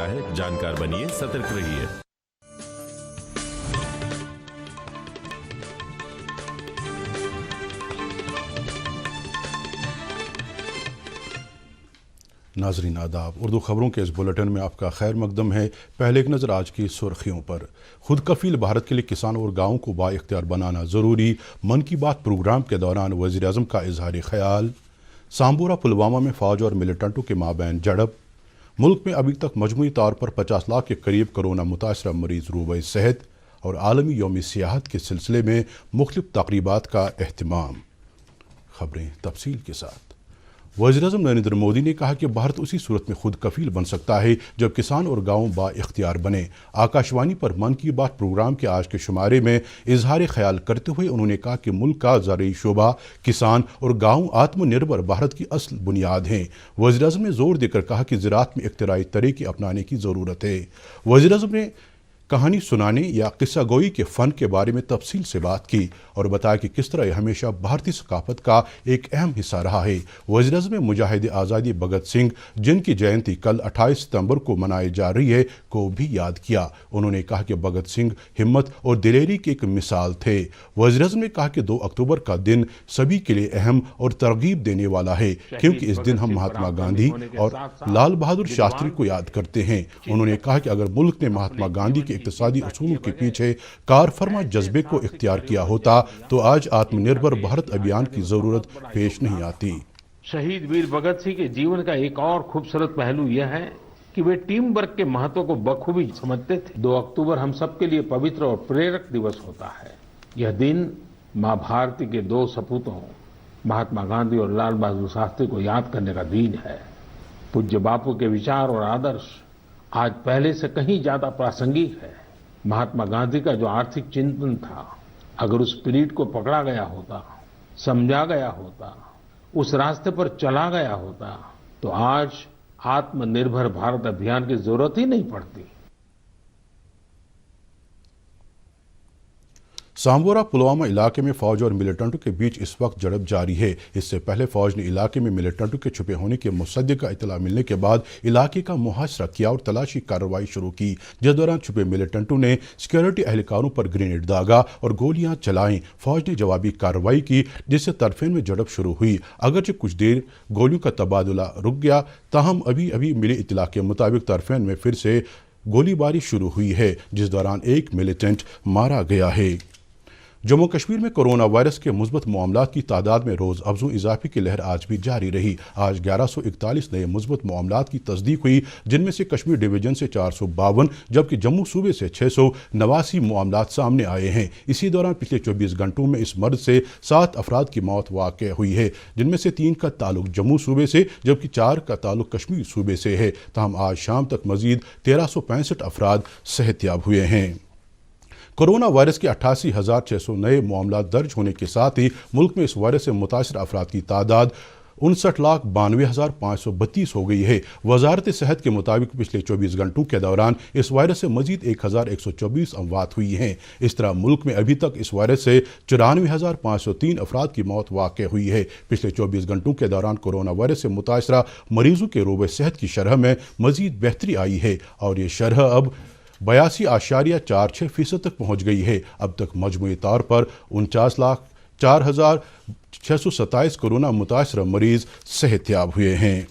है। जानकार बनिए, सतर्क रहिए। नाजरीन आदाब, उर्दू खबरों के इस बुलेटिन में आपका खैर मकदम है। पहले एक नज़र आज की सुर्खियों पर। खुद कफील भारत के लिए किसानों और गाँव को बाइख्तियार बनाना ज़रूरी, मन की बात प्रोग्राम के दौरान वज़ीर आज़म का इजहार ख्याल। सांबोरा पुलवामा में फ़ौज और मिलिटेंटों के माबैन झड़प। मुल्क में अभी तक मजमूई तौर पर 50 लाख के करीब कोरोना मुतासरा मरीज रूबे सेहत। और आलमी यौम सियाहत के सिलसिले में मुख्तलिफ तक़रीबात का अहतमाम। खबरें तफसील के साथ। वज़ीर-ए-आज़म नरेंद्र मोदी ने कहा कि भारत उसी सूरत में खुद कफील बन सकता है जब किसान और गाँव बाइख्तियार बने। आकाशवाणी पर मन की बात प्रोग्राम के आज के शुमारे में इजहार ख्याल करते हुए उन्होंने कहा कि मुल्क का ज़राई शोबा, किसान और गाँव आत्मनिर्भर भारत की असल बुनियाद हैं। वज़ीर-ए-आज़म ने जोर देकर कहा कि ज़राअत में इख्तिराई तरीके अपनाने की ज़रूरत है। वज़ीर-ए-आज़म ने कहानी सुनाने या किस्सा गोई के फ़न के बारे में तफसील से बात की और बताया कि किस तरह यह हमेशा भारतीय सकाफत का एक अहम हिस्सा रहा है। वज़ीर-ए-आज़म ने मुजाहिद आज़ादी भगत सिंह, जिनकी जयंती कल 28 सितंबर को मनाई जा रही है, को भी याद किया। उन्होंने कहा कि भगत सिंह हिम्मत और दिलेरी की एक मिसाल थे। वज़ीर-ए-आज़म ने कहा कि 2 अक्टूबर का दिन सभी के लिए अहम और तरगीब देने वाला है, क्योंकि इस दिन हम महात्मा गांधी और लाल बहादुर शास्त्री को याद करते हैं। उन्होंने कहा कि अगर मुल्क ने महात्मा गांधी के इक़्तिसादी उसूलों के पीछे कारफरमा जज्बे को इख्तियार किया होता तो आज आत्मनिर्भर भारत अभियान की जरूरत पेश नहीं आती। शहीद वीर भगत सिंह के जीवन का एक और खूबसूरत पहलू यह है कि वे टीम वर्क के महत्व को बखूबी समझते थे। 2 अक्टूबर हम सबके लिए पवित्र और प्रेरक दिवस होता है। यह दिन मां भारती के 2 सपूतों महात्मा गांधी और लाल बहादुर शास्त्री को याद करने का दिन है। पूज्य बापू के विचार और आदर्श आज पहले से कहीं ज्यादा प्रासंगिक है। महात्मा गांधी का जो आर्थिक चिंतन था, अगर उस स्पिरिट को पकड़ा गया होता, समझा गया होता, उस रास्ते पर चला गया होता, तो आज आत्मनिर्भर भारत अभियान की जरूरत ही नहीं पड़ती। सांबोरा पुलवामा इलाके में फौज और मिलिटेंटों के बीच इस वक्त झड़प जारी है। इससे पहले फौज ने इलाके में मिलिटेंटों के छुपे होने के मुसद्दिक़ा इत्तला मिलने के बाद इलाके का मुहासरा किया और तलाशी कार्रवाई शुरू की, जिस दौरान छुपे मिलिटेंटों ने सिक्योरिटी एहलकारों पर ग्रेनेड दागा और गोलियां चलाईं। फौज ने जवाबी कार्रवाई की, जिससे तरफेन में झड़प शुरू हुई। अगरचे कुछ देर गोलियों का तबादला रुक गया, ताहम अभी मिली इत्तला के मुताबिक तरफेन में फिर से गोलीबारी शुरू हुई है, जिस दौरान एक मिलिटेंट मारा गया है। जम्मू कश्मीर में कोरोना वायरस के मुस्बत मामलात की तादाद में रोज़ अफजू इजाफे की लहर आज भी जारी रही। आज 1141 नए मुस्बत मामलात की तस्दीक हुई, जिनमें से कश्मीर डिवीजन से 452 जबकि जम्मू सूबे से 689 मामलात सामने आए हैं। इसी दौरान पिछले 24 घंटों में इस मर्ज से 7 अफराद की मौत वाक़ हुई है, जिनमें से 3 का ताल्लुक जम्मू सूबे से जबकि 4 का ताल्लुक कश्मीर सूबे से है। तहम आज शाम तक मजीद 1365 अफराद सेहतयाब हुए हैं। कोरोना वायरस के 88,600 नए मामला दर्ज होने के साथ ही मुल्क में इस वायरस से मुतासर अफराद की तादाद 59,92,532 हो गई है। वजारत सेहत के मुताबिक पिछले 24 घंटों के दौरान इस वायरस से मजीद 1,124 अमवात हुई हैं। इस तरह मुल्क में अभी तक इस वायरस से 94,503 अफराद की मौत वाक़ हुई है। पिछले 24 घंटों के दौरान कोरोना वायरस से मुतासरा मरीजों के रोबे सेहत की शरह में मजीद बेहतरी आई है और ये शरह अब 82.46% तक पहुँच गई है। अब तक मजमूई तौर पर 49,04,627 कोरोना मुतासर मरीज सेहतयाब हुए हैं।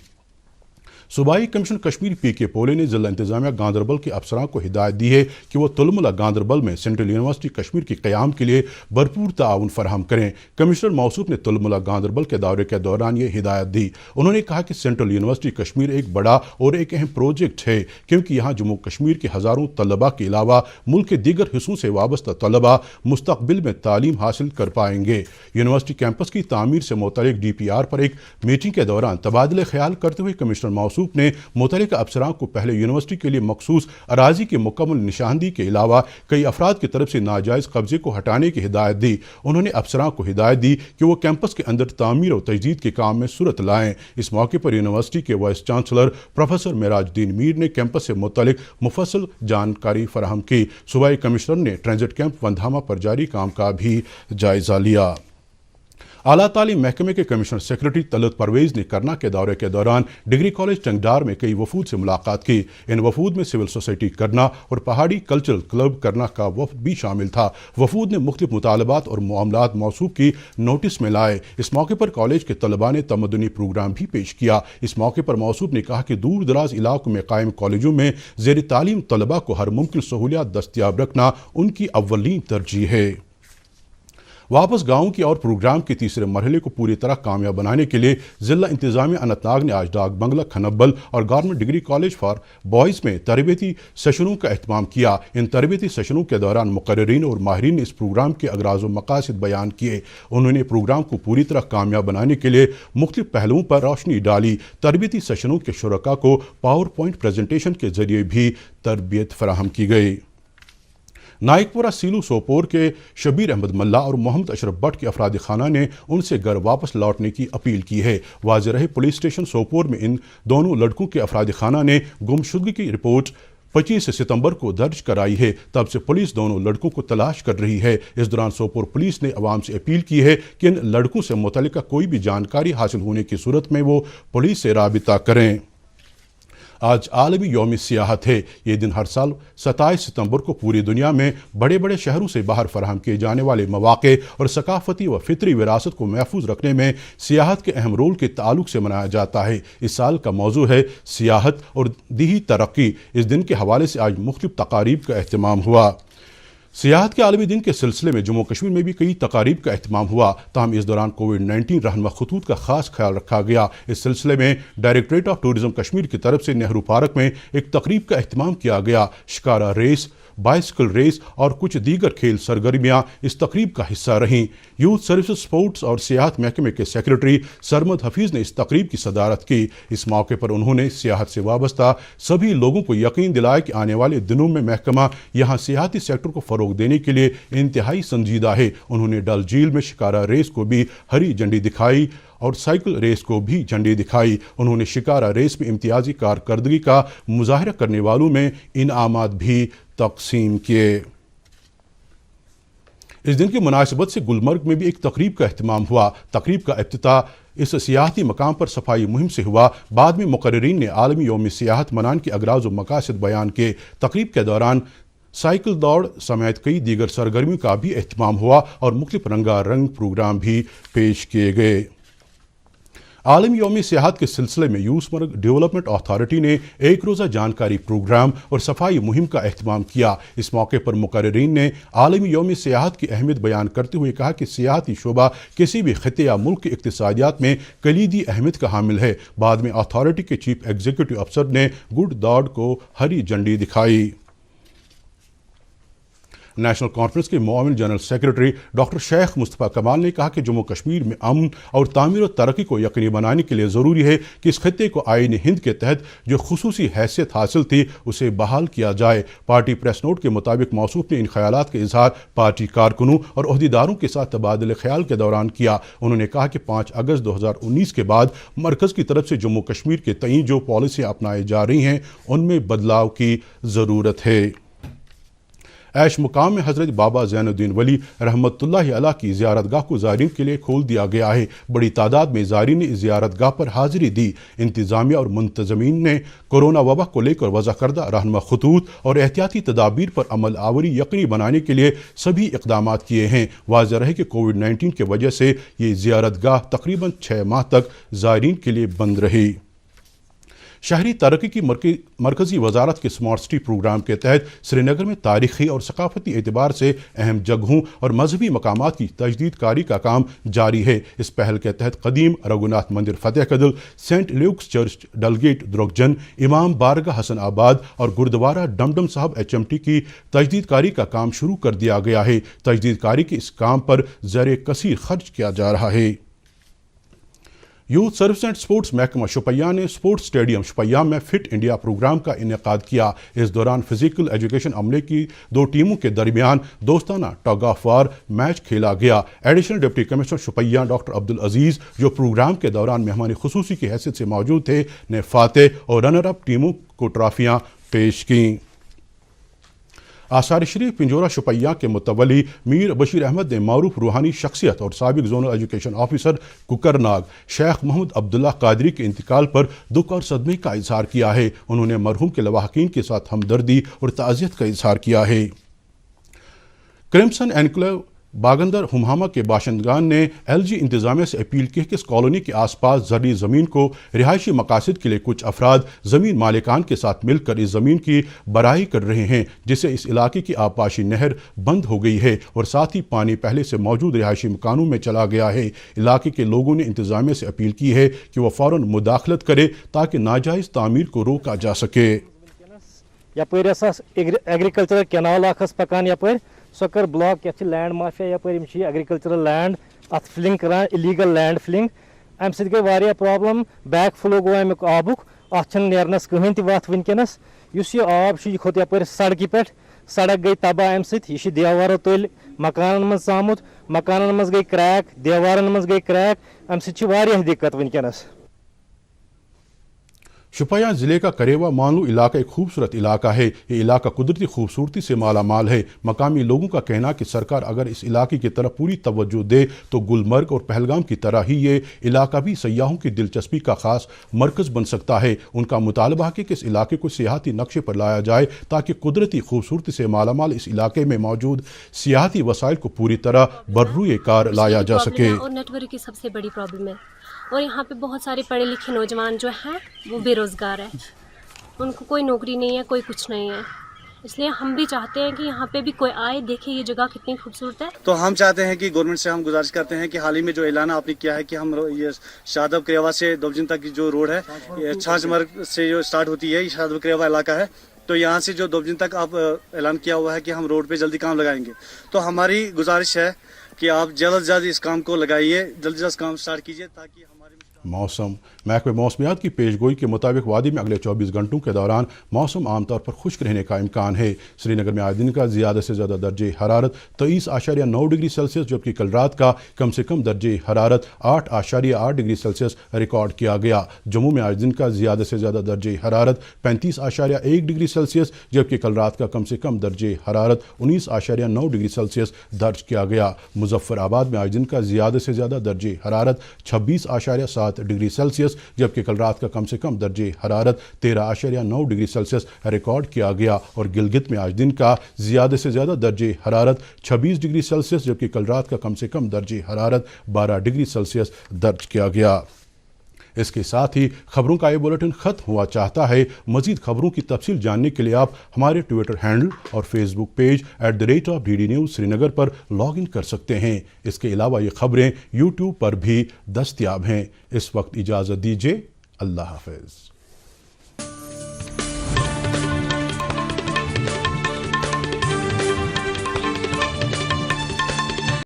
सूबाई कमिश्नर कश्मीर पी.के. पोले ने जिला इंतजामिया गांदरबल के अफसरान को हिदायत दी है कि वो तुलमुला गांदरबल में सेंट्रल यूनिवर्सिटी कश्मीर के क़याम के लिए भरपूर ताउन फराहम करें। कमिश्नर मौसूफ ने तुलमुला गांदरबल के दौरे के दौरान ये हिदायत दी। उन्होंने कहा कि सेंट्रल यूनिवर्सिटी कश्मीर एक बड़ा और एक अहम प्रोजेक्ट है, क्योंकि यहाँ जम्मू कश्मीर के हज़ारों तलबा के अलावा मुल्क के दीगर हिस्सों से वाबस्ता तलबा मुस्तक़बिल में तालीम हासिल कर पाएंगे। यूनिवर्सिटी कैंपस की तामीर से मुतल्लिक़ DPR पर एक मीटिंग के दौरान तबादले ख्याल करते हुए कमिश्नर मौसूफ ने मुतल्लिका अफसरान को पहले यूनिवर्सिटी के लिए मखसूस अराजी की मुकम्मल निशानदी के अलावा कई अफराद की तरफ से नाजायज़ कब्जे को हटाने की हिदायत दी। उन्होंने अफसरान को हिदायत दी कि वो कैंपस के अंदर तामीर और तजदीद के काम में सूरत लाएं। इस मौके पर यूनिवर्सिटी के vice chancellor professor Merajuddin Mir ने कैंपस से मुतल्लिक मुफस्सल जानकारी फराहम की। सूबाई कमिश्नर ने ट्रांजिट कैंप वंधामा पर जारी काम का भी जायजा लिया। आला तालीम महकमे के कमिश्नर सेक्रेटरी तलत परवेज ने करना के दौरे के दौरान डिग्री कॉलेज टंगडार में कई वफूद से मुलाकात की। इन वफूद में सिविल सोसाइटी करना और पहाड़ी कल्चरल क्लब करना का वफद भी शामिल था। वफूद ने मुख्तलिफ मुतालबात और मामलात मौसूफ की नोटिस में लाए। इस मौके पर कॉलेज के तलबा ने तमद्दुनी प्रोग्राम भी पेश किया। इस मौके पर मौसूफ ने कहा कि दूर दराज इलाकों में कायम कॉलेजों में ज़ेर तालीम तलबा को हर मुमकिन सहूलियात दस्तियाब रखना उनकी अव्वलीन तरजीह है। वापस गाँव की और प्रोग्राम के तीसरे मरहले को पूरी तरह कामयाब बनाने के लिए ज़िला इंतज़ामिया अनंतनाग ने आज डाक बंगला खनब्बल और government degree college for boys में तरबियती सेशनों का अहतमाम किया। इन तरबियती सेशनों के दौरान मुकर्रिरीन और माहिरीन ने इस प्रोग्राम के अगराज़ व मकासद बयान किए। उन्होंने प्रोग्राम को पूरी तरह कामयाब बनाने के लिए मुख्तलिफ पहलुओं पर रोशनी डाली। तरबियती सेशनों के शुरका को पावर पॉइंट प्रेजेंटेशन के जरिए भी तरबियत फराहम की गई। नाइकपुरा सीलू सोपोर के शबीर अहमद मल्ला और मोहम्मद अशरफ भट्ट के अफराद खाना ने उनसे घर वापस लौटने की अपील की है। वाज़ेह रहे पुलिस स्टेशन सोपोर में इन दोनों लड़कों के अफराद खाना ने गुमशुदगी की रिपोर्ट 25 सितंबर को दर्ज कराई है। तब से पुलिस दोनों लड़कों को तलाश कर रही है। इस दौरान सोपोर पुलिस ने अवाम से अपील की है कि इन लड़कों से मुतल्लिका कोई भी जानकारी हासिल होने की सूरत में वो पुलिस से राबिता करें। आज आलमी यौम सियाहत है। ये दिन हर साल 27 सितंबर को पूरी दुनिया में बड़े बड़े शहरों से बाहर फराहम किए जाने वाले मौक़े और सकाफ़ती व फितरी विरासत को महफूज रखने में सियाहत के अहम रोल के ताल्लुक से मनाया जाता है। इस साल का मौजू है सियाहत और दीही तरक्की। इस दिन के हवाले से आज मुख्तलिफ तकारीब का अहतमाम हुआ। सियाहत के आलमी दिन के सिलसिले में जम्मू कश्मीर में भी कई तकारीब का अहतमाम हुआ। ताहम इस दौरान कोविड-19 रहनुमा खतूत का खास ख्याल रखा गया। इस सिलसिले में डायरेक्टरेट ऑफ टूरिज्म कश्मीर की तरफ से नेहरू पार्क में एक तकरीब का अहतमाम किया गया। शिकारा रेस, बाइसिकल रेस और कुछ दीगर खेल सरगर्मियाँ इस तकरीब का हिस्सा रहीं। यूथ सर्विसेज स्पोर्ट्स और सियाहत महकमे के सेक्रेटरी सरमद हफीज़ ने इस तकरीब की सदारत की। इस मौके पर उन्होंने सियाहत से वाबस्ता सभी लोगों को यकीन दिलाया कि आने वाले दिनों में महकमा यहाँ सियाहती सेक्टर को फ़रोग देने के लिए इंतहाई संजीदा है। उन्होंने डल झील में शिकारा रेस को भी हरी झंडी दिखाई और साइकिल रेस को भी झंडी दिखाई। उन्होंने शिकारा रेस में इम्तियाजी कारकर्दगी का मुजाहरा करने वालों में इनामात भी तकसीम किए। इस दिन की मुनासिबत से गुलमर्ग में भी एक तकरीब का अहतमाम हुआ। तकरीब का इफ्तिताह इस सियाहती मकाम पर सफाई मुहिम से हुआ। बाद में मुकर्रिरीन ने आलमी यौम सियाहत मनाने के अगराज़ व मकासद बयान किए। तकरीब के दौरान साइकिल दौड़ समेत कई दीगर सरगर्मियों का भी अहतमाम हुआ और मुख्तलिफ रंगारंग प्रोग्राम भी पेश किए गए। आलमी यौम सियाहत के सिलसिले में यूसमर्ग डेवलपमेंट अथॉरिटी ने एक रोज़ा जानकारी प्रोग्राम और सफाई मुहिम का अहतमाम किया। इस मौके पर मुकर्रिरीन ने आलमी यौम सियाहत की अहमियत बयान करते हुए कहा कि सियाहती शोबा किसी भी खिते या मुल्क की इक्तिसादियात में कलीदी अहमियत का हामिल है। बाद में अथॉरिटी के चीफ एग्जीक्यूटिव अफसर ने गुड दौड़ को हरी झंडी दिखाई। नेशनल कॉन्फ्रेंस के मुआविन general secretary doctor Sheikh Mustafa Kamal ने कहा कि जम्मू कश्मीर में अमन और तामीर और तरक्की को यकीनी बनाने के लिए ज़रूरी है कि इस खत्ते को आईन हिंद के तहत जो खुसूसी हैसियत हासिल थी उसे बहाल किया जाए। पार्टी प्रेस नोट के मुताबिक मौसूफ ने इन ख्यालात का इजहार पार्टी कारकुनों और ओहदेदारों के साथ तबादले ख्याल के दौरान किया। उन्होंने कहा कि 5 अगस्त 2019 के बाद मरकज़ की तरफ से जम्मू कश्मीर के तईं जो पॉलिसियाँ अपनाई जा रही हैं उनमें बदलाव की ज़रूरत है। ऐश मुकाम में हज़रत बाबा ज़ैनुद्दीन वली रहमतुल्लाहि अलैह की ज़ियारतगाह को ज़ायरीन के लिए खोल दिया गया है। बड़ी तादाद में ज़ायरीन ने इस ज़ियारतगाह पर हाज़िरी दी। इंतज़ामिया और मुंतज़मीन ने कोरोना वबा को लेकर वज़ा करदा रहनुमा खतूत और एहतियाती तदाबीर पर अमल आवरी यकीनी बनाने के लिए सभी इक़दामात किए हैं। वाज़ेह रहे कि कोविड-19 की वजह से ये ज़ियारतगाह तकरीबन 6 माह तक ज़ायरीन के लिए बंद रही। शहरी तरक्की की मरकज़ी वजारत के स्मार्ट सिटी प्रोग्राम के तहत श्रीनगर में तारीख़ी और सकाफ़ती एतबार से अहम जगहों और मजहबी मकामात की तजदीद कारी का काम जारी है। इस पहल के तहत कदीम रघुनाथ मंदिर फतेह कदल, सेंट ल्यूक्स चर्च डलगेट द्रुकजन, इमाम बारगाह हसन आबाद और गुरुद्वारा डमडम साहब HMT की तजदीद कारी का काम शुरू कर दिया गया है। तजदीद कारी के इस काम पर ज़र कसीर खर्च किया जा रहा है। यूथ सर्विस एंड स्पोर्ट्स महकमा शुपैया ने स्पोर्ट्स स्टेडियम शुपैया में फिट इंडिया प्रोग्राम का इनेकाद किया। इस दौरान फिजिकल एजुकेशन अमले की 2 टीमों के दरमियान दोस्ताना टग ऑफ वार मैच खेला गया। एडिशनल डिप्टी कमिश्नर शुपैया डॉक्टर अब्दुल अजीज़ जो प्रोग्राम के दौरान मेहमान खुसूसी की हैसियत से मौजूद थे ने फातेह और रनर अप टीमों को ट्रॉफियाँ पेश की। आसार शरीफ पिंजौरा शुपैया के मुतवली मीर बशीर अहमद ने मारूफ रूहानी शख्सियत और साबिक zonal education officer Kokernag Sheikh Mohammad Abdullah Qadri के इंतकाल पर दुख और सदमे का इजहार किया है। उन्होंने मरहूम के लवाहकीन के साथ हमदर्दी और ताज़ियत का इजहार किया है। क्रिम्सन एनक्लेव बागंदर हुमहामा के बाशिंदगान ने LG इंतजामिया से अपील की कि इस कॉलोनी के आसपास ज़रई ज़मीन को रिहायशी मकासद के लिए कुछ अफराद ज़मीन मालिकान के साथ मिलकर इस ज़मीन की बराई कर रहे हैं, जिससे इस इलाके की आबपाशी नहर बंद हो गई है और साथ ही पानी पहले से मौजूद रिहायशी मकानों में चला गया है। इलाके के लोगों ने इंतजामिया से अपील की है कि वह फ़ौरन मुदाखलत करे ताकि नाजायज़ तामीर को रोका जा सके। यपर एग्रीकल्चरल कैनाल पकान यपर सकर ब्लॉक ये लैंड माफिया यपर एग्रीकल्चरल लैंड अत फिलिंग करान इलीगल लैंड फिलिंग अम सत गई वारिया प्रॉब्लम बैक फ्लो गो अमुक आबुक अत नेरनस कहीं ति वत वनकस यह आब यह खोत यपर सड़क पे सड़क गई तबाह अम सत यह देवारो तल मकान मज आमुत मकान मज गई क्रैक देवारन मज गई क्रैक अम सत दिक्कत वनकस। शुपैया ज़िले का करेवा मानू इलाका एक खूबसूरत इलाका है। ये इलाका कुदरती खूबसूरती से माला माल है। मकामी लोगों का कहना कि सरकार अगर इस इलाके की तरफ पूरी तवज्जो दे तो गुलमर्ग और पहलगाम की तरह ही ये इलाका भी सयाहों की दिलचस्पी का खास मरकज़ बन सकता है। उनका मुतालबा है कि इस इलाके को सियाहती नक्शे पर लाया जाए ताकि कुदरती खूबसूरती से माला माल इस इलाके में मौजूद सियाहती वसाइल को पूरी तरह बर्रुए कार लाया जा सके। और नेटवर्क की सबसे बड़ी प्रॉब्लम है और यहाँ पे बहुत सारे पढ़े लिखे नौजवान जो हैं वो बेरोज़गार हैं, उनको कोई नौकरी नहीं है, कोई कुछ नहीं है। इसलिए हम भी चाहते हैं कि यहाँ पे भी कोई आए देखे ये जगह कितनी खूबसूरत है। तो हम चाहते हैं कि गवर्नमेंट से हम गुजारिश करते हैं कि हाल ही में जो ऐलान आपने किया है कि हम ये शादब करेवा से दोबजिन तक की जो रोड है ये छाछमर्ग से जो स्टार्ट होती है, ये शादब करेवा इलाका है, तो यहाँ से जो दोबजिन तक आप ऐलान किया हुआ है कि हम रोड पे जल्दी काम लगाएंगे। तो हमारी गुजारिश है कि आप जल्द से जल्द इस काम को लगाइए, जल्द से जल्द काम स्टार्ट कीजिए ताकि मौसम महकमे मौसमियात की पेशगोई के मुताबिक वादी में अगले 24 घंटों के दौरान मौसम आमतौर पर खुश्क रहने का इम्कान है। श्रीनगर में आज दिन का ज़्यादा से ज़्यादा दर्जे हरारत 23.9 डिग्री सेल्सियस जबकि कल रात का कम से कम दर्जे हरारत 8.8 डिग्री सेल्सियस रिकॉर्ड किया गया। जम्मू में आज दिन का ज़्यादा से ज़्यादा दर्जे हरारत 35.1 डिग्री सेल्सियस जबकि कल रात का कम से कम दर्जे हरारत 19.9 डिग्री सेल्सियस दर्ज किया गया। मुजफ्फराबाद में आज दिन का ज़्यादा से ज़्यादा दर्जे हरारत 26.7 डिग्री सेल्सियस जबकि कल रात का कम से कम दर्जे हरारत 13.9 डिग्री सेल्सियस रिकॉर्ड किया गया और गिलगित में आज दिन का ज़्यादा से ज़्यादा दर्जे हरारत 26 डिग्री सेल्सियस जबकि कल रात का कम से कम दर्जे हरारत 12 डिग्री सेल्सियस दर्ज किया गया। इसके साथ ही खबरों का ये बुलेटिन ख़त्म हुआ चाहता है। मज़ीद खबरों की तफसील जानने के लिए आप हमारे ट्विटर हैंडल और Facebook page @DD News Srinagar पर लॉग इन कर सकते हैं। इसके अलावा ये खबरें यूट्यूब पर भी दस्तयाब हैं। इस वक्त इजाज़त दीजिए। अल्लाह हाफ़िज़।